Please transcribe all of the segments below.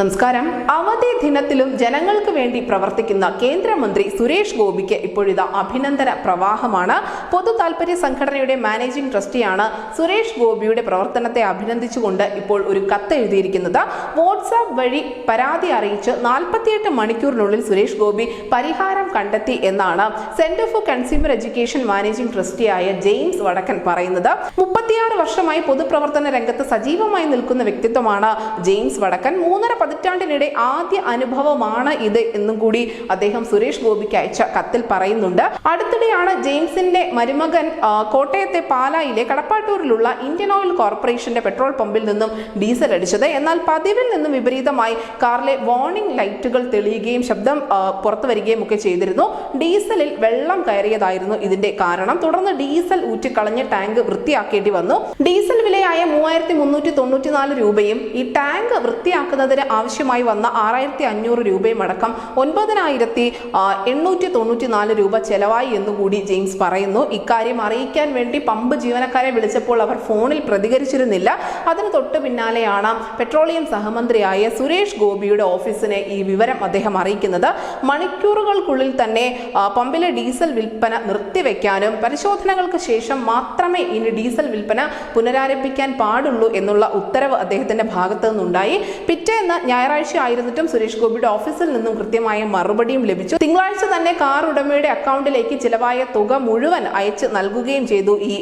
നമസ്കാരം. അവധി ദിനത്തിലും ജനങ്ങൾക്ക് വേണ്ടി പ്രവർത്തിക്കുന്ന കേന്ദ്രമന്ത്രി സുരേഷ് ഗോപിക്ക് ഇപ്പോഴിതാ അഭിനന്ദന പ്രവാഹമാണ്. പൊതു താൽപര്യ സംഘടനയുടെ മാനേജിംഗ് ട്രസ്റ്റിയാണ് സുരേഷ് ഗോപിയുടെ പ്രവർത്തനത്തെ അഭിനന്ദിച്ചുകൊണ്ട് ഇപ്പോൾ ഒരു കത്ത് എഴുതിയിരിക്കുന്നത്. വാട്സാപ്പ് വഴി പരാതി അറിയിച്ച് 48 മണിക്കൂറിനുള്ളിൽ സുരേഷ് ഗോപി പരിഹാരം കണ്ടെത്തി എന്നാണ് centre for consumer education managing ട്രസ്റ്റിയായ ജെയിംസ് വടക്കൻ പറയുന്നത്. 36 വർഷമായി പൊതുപ്രവർത്തന രംഗത്ത് സജീവമായി നിൽക്കുന്ന വ്യക്തിത്വമാണ് ജെയിംസ് വടക്കൻ. 3.5 പതിറ്റാണ്ടിനിടെ ആദ്യ അനുഭവമാണ് ഇത് എന്നും കൂടി അദ്ദേഹം സുരേഷ് ഗോപിക്ക് അയച്ച കത്തിൽ പറയുന്നുണ്ട്. അടുത്തിടെയാണ് ജെയിംസിന്റെ മരുമകൻ കോട്ടയത്തെ പാലായിലെ കടപ്പാട്ടൂരിലുള്ള ഇന്ത്യൻ ഓയിൽ കോർപ്പറേഷന്റെ പെട്രോൾ പമ്പിൽ നിന്നും ഡീസൽ അടിച്ചത്. എന്നാൽ പതിവിൽ നിന്നും വിപരീതമായി കാറിലെ വാർണിംഗ് ലൈറ്റുകൾ തെളിയുകയും ശബ്ദം പുറത്തു വരികയും ഒക്കെ ചെയ്തിരുന്നു. ഡീസലിൽ വെള്ളം കയറിയതായിരുന്നു ഇതിന്റെ കാരണം. തുടർന്ന് ഡീസൽ ഊറ്റിക്കളഞ്ഞ് ടാങ്ക് വൃത്തിയാക്കേണ്ടി വന്നു. ഡീസൽ വിലയായ 3394 രൂപയും ഈ ടാങ്ക് വൃത്തിയാക്കുന്നതിന് ആവശ്യമായി വന്ന 6500 രൂപയും അടക്കം 9894 രൂപ ചെലവായി എന്നുകൂടി ജെയിംസ് പറയുന്നു. ഇക്കാര്യം അറിയിക്കാൻ വേണ്ടി പമ്പ് ജീവനക്കാരെ വിളിച്ചപ്പോൾ അവർ ഫോണിൽ പ്രതികരിച്ചിരുന്നില്ല. അതിന് തൊട്ടു പിന്നാലെയാണ് പെട്രോളിയം സഹമന്ത്രിയായ സുരേഷ് ഗോപിയുടെ ഓഫീസിനെ ഈ വിവരം അദ്ദേഹം അറിയിക്കുന്നത്. മണിക്കൂറുകൾക്കുള്ളിൽ തന്നെ പമ്പിലെ ഡീസൽ വിൽപ്പന നിർത്തിവെക്കാനും പരിശോധനകൾക്ക് ശേഷം മാത്രമേ ഇനി ഡീസൽ വിൽപ്പന പുനരാരംഭിക്കാൻ പാടുള്ളൂ എന്നുള്ള ഉത്തരവ് അദ്ദേഹത്തിന്റെ ഭാഗത്തു നിന്നുണ്ടായി. പിറ്റേന്ന് ഞായറാഴ്ച ആയിരുന്നിട്ടും സുരേഷ് ഗോപിയുടെ ഓഫീസിൽ നിന്നും കൃത്യമായ മറുപടിയും ലഭിച്ചു. തിങ്കളാഴ്ച തന്നെ കാർ ഉടമയുടെ അക്കൗണ്ടിലേക്ക് ചിലവായ തുക മുഴുവൻ അയച്ച് നൽകുകയും ചെയ്തു ഈ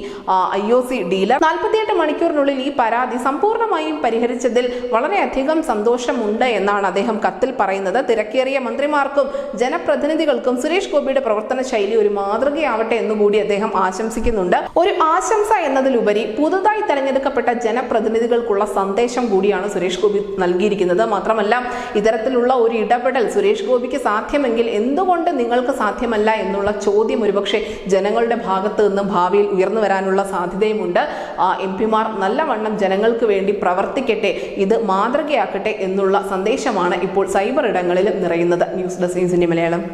IOC ഡീലർ. 48 മണിക്കൂറിനുള്ളിൽ ഈ പരാതി സമ്പൂർണ്ണമായും പരിഹരിച്ചതിൽ വളരെയധികം സന്തോഷമുണ്ട് എന്നാണ് അദ്ദേഹം കത്തിൽ പറയുന്നത്. തിരക്കേറിയ മന്ത്രിമാർക്കും ജനപ്രതിനിധികൾക്കും സുരേഷ് ഗോപിയുടെ പ്രവർത്തന ശൈലി ഒരു മാതൃകയാവട്ടെ എന്നുകൂടി അദ്ദേഹം ആശംസിക്കുന്നുണ്ട്. ഒരു ആശംസ എന്നതിലുപരി പുതുതായി തെരഞ്ഞെടുക്കപ്പെട്ട ജനപ്രതിനിധികൾക്കുള്ള സന്ദേശം കൂടിയാണ് സുരേഷ് ഗോപി നൽകിയിരിക്കുന്നത്. മാത്രമല്ല, ഇത്തരത്തിലുള്ള ഒരു ഇടപെടൽ സുരേഷ് ഗോപിക്ക് സാധ്യമെങ്കിൽ എന്തുകൊണ്ട് നിങ്ങൾക്ക് സാധ്യമല്ല എന്നുള്ള ചോദ്യം ഒരുപക്ഷെ ജനങ്ങളുടെ ഭാഗത്ത് നിന്ന് ഭാവിയിൽ ഉയർന്നു വരാനുള്ള സാധ്യതയുമുണ്ട്. MP-മാർ നല്ലവണ്ണം ജനങ്ങൾക്ക് വേണ്ടി പ്രവർത്തിക്കട്ടെ, ഇത് മാതൃകയാക്കട്ടെ എന്നുള്ള സന്ദേശമാണ് ഇപ്പോൾ സൈബർ ഇടങ്ങളിൽ നിറയുന്നത്. News desk Malayalam.